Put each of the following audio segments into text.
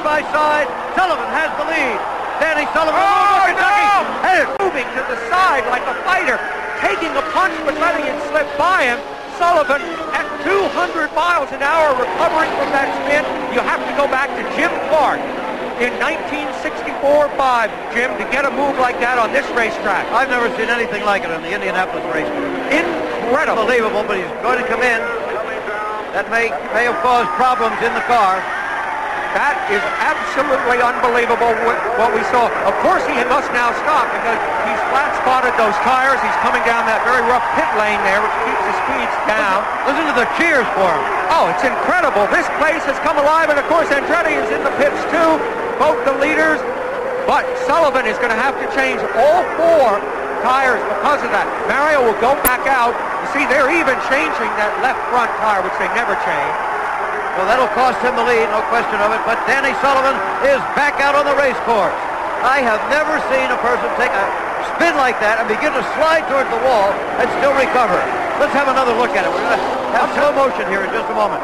side by side. Sullivan has the lead. Danny Sullivan and moving to the side like a fighter, taking a punch but letting it slip by him. Sullivan at 200 miles an hour recovering from that spin. You have to go back to Jim Clark in 1964-5, Jim, to get a move like that on this racetrack. I've never seen anything like it on the Indianapolis race. Incredible. Unbelievable, but he's going to come in. That may have caused problems in the car. That is absolutely unbelievable what we saw. Of course, he must now stop because he's flat-spotted those tires. He's coming down that very rough pit lane there, which keeps the speeds down. Listen to the cheers for him. Oh, it's incredible. This place has come alive, and of course, Andretti is in the pits too, both the leaders. But Sullivan is going to have to change all 4 tires because of that. Mario will go back out. You see, they're even changing that left front tire, which they never change. So that'll cost him the lead, no question of it. But Danny Sullivan is back out on the race course. I have never seen a person take a spin like that and begin to slide towards the wall and still recover. Let's have another look at it. We're going to have slow motion here in just a moment.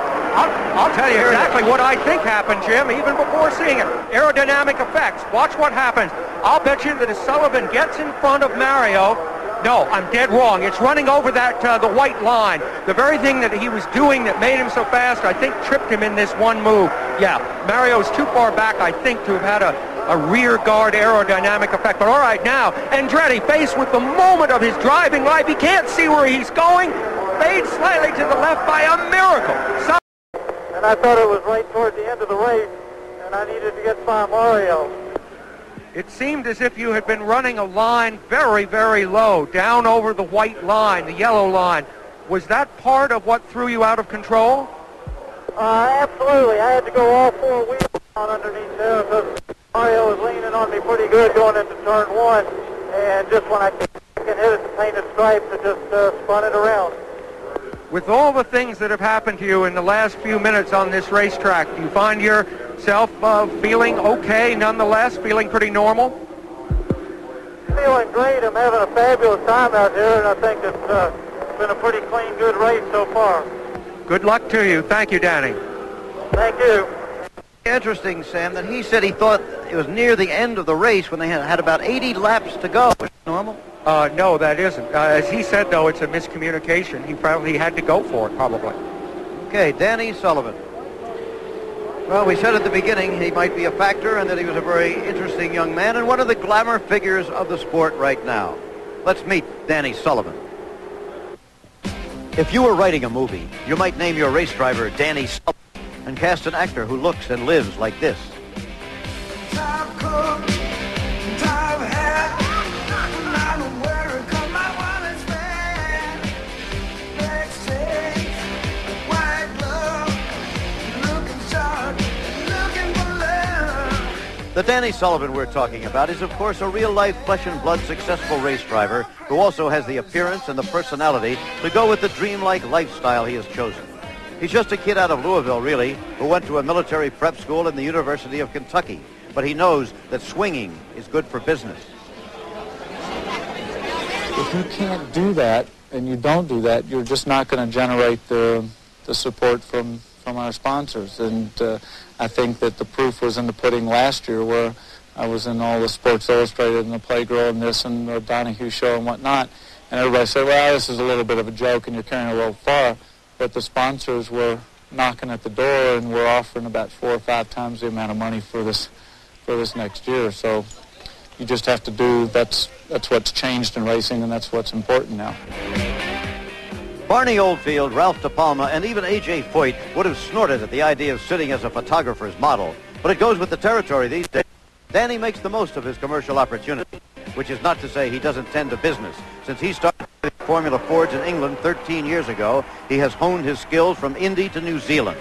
I'll tell you exactly what I think happened, Jim, even before seeing it. Aerodynamic effects. Watch what happens. I'll bet you that as Sullivan gets in front of Mario, no, I'm dead wrong. It's running over that the white line. The very thing that he was doing that made him so fast, I think, tripped him in this one move. Yeah, Mario's too far back, I think, to have had a rear guard aerodynamic effect. But all right, now, Andretti, faced with the moment of his driving life, he can't see where he's going. Fades slightly to the left by a miracle. And I thought it was right toward the end of the race, and I needed to get by Mario. It seemed as if you had been running a line very, very low, down over the white line, the yellow line. Was that part of what threw you out of control? Absolutely. I had to go all 4 wheels down underneath there because Mario was leaning on me pretty good going into turn 1. And just when I hit it, the painted stripes, it just spun it around. With all the things that have happened to you in the last few minutes on this racetrack, do you find yourself feeling okay nonetheless, feeling pretty normal? Feeling great. I'm having a fabulous time out here, and I think it's been a pretty clean, good race so far. Good luck to you. Thank you, Danny. Thank you. Interesting, Sam, that he said he thought it was near the end of the race when they had about 80 laps to go. Is that normal? No, that isn't. As he said, though, it's a miscommunication. He probably had to go for it, probably. Okay, Danny Sullivan. Well, we said at the beginning he might be a factor and that he was a very interesting young man and one of the glamour figures of the sport right now. Let's meet Danny Sullivan. If you were writing a movie, you might name your race driver Danny Sullivan and cast an actor who looks and lives like this. The Danny Sullivan we're talking about is, of course, a real-life, flesh-and-blood successful race driver who also has the appearance and the personality to go with the dreamlike lifestyle he has chosen. He's just a kid out of Louisville, really, who went to a military prep school in the University of Kentucky, but he knows that swinging is good for business. If you can't do that, and you don't do that, you're just not going to generate the support from our sponsors. And I think that the proof was in the pudding last year, where I was in all the Sports Illustrated and the Playgirl and this and the Donahue Show and whatnot, and everybody said, well, this is a little bit of a joke and you're carrying it a little far. But the sponsors were knocking at the door and were offering about 4 or 5 times the amount of money for this next year. So you just have to do, that's what's changed in racing, and that's what's important now. Barney Oldfield, Ralph De Palma, and even A.J. Foyt would have snorted at the idea of sitting as a photographer's model. But it goes with the territory these days. Danny makes the most of his commercial opportunity, which is not to say he doesn't tend to business. Since he started with Formula Fords in England 13 years ago, he has honed his skills from Indy to New Zealand.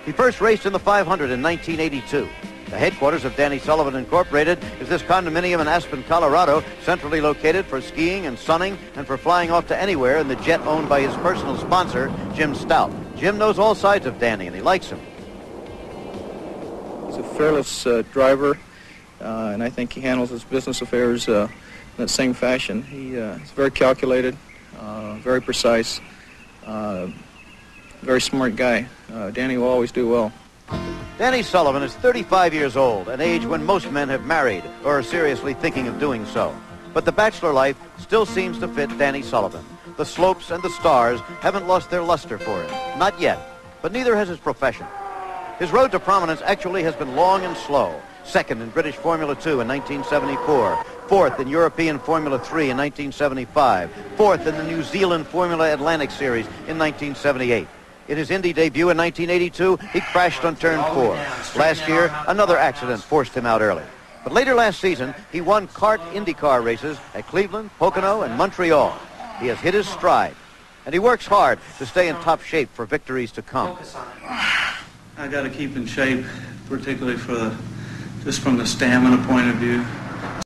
He first raced in the 500 in 1982. The headquarters of Danny Sullivan Incorporated is this condominium in Aspen, Colorado, centrally located for skiing and sunning and for flying off to anywhere in the jet owned by his personal sponsor, Jim Stout. Jim knows all sides of Danny, and he likes him. He's a fearless driver, and I think he handles his business affairs in that same fashion. He's very calculated, very precise, very smart guy. Danny will always do well. Danny Sullivan is 35 years old, an age when most men have married or are seriously thinking of doing so. But the bachelor life still seems to fit Danny Sullivan. The slopes and the stars haven't lost their luster for him. Not yet, but neither has his profession. His road to prominence actually has been long and slow. Second in British Formula 2 in 1974. Fourth in European Formula 3 in 1975. Fourth in the New Zealand Formula Atlantic Series in 1978. In his Indy debut in 1982, he crashed on turn 4. Last year, another accident forced him out early. But later last season, he won kart IndyCar races at Cleveland, Pocono, and Montreal. He has hit his stride, and he works hard to stay in top shape for victories to come. I got to keep in shape, particularly just from the stamina point of view.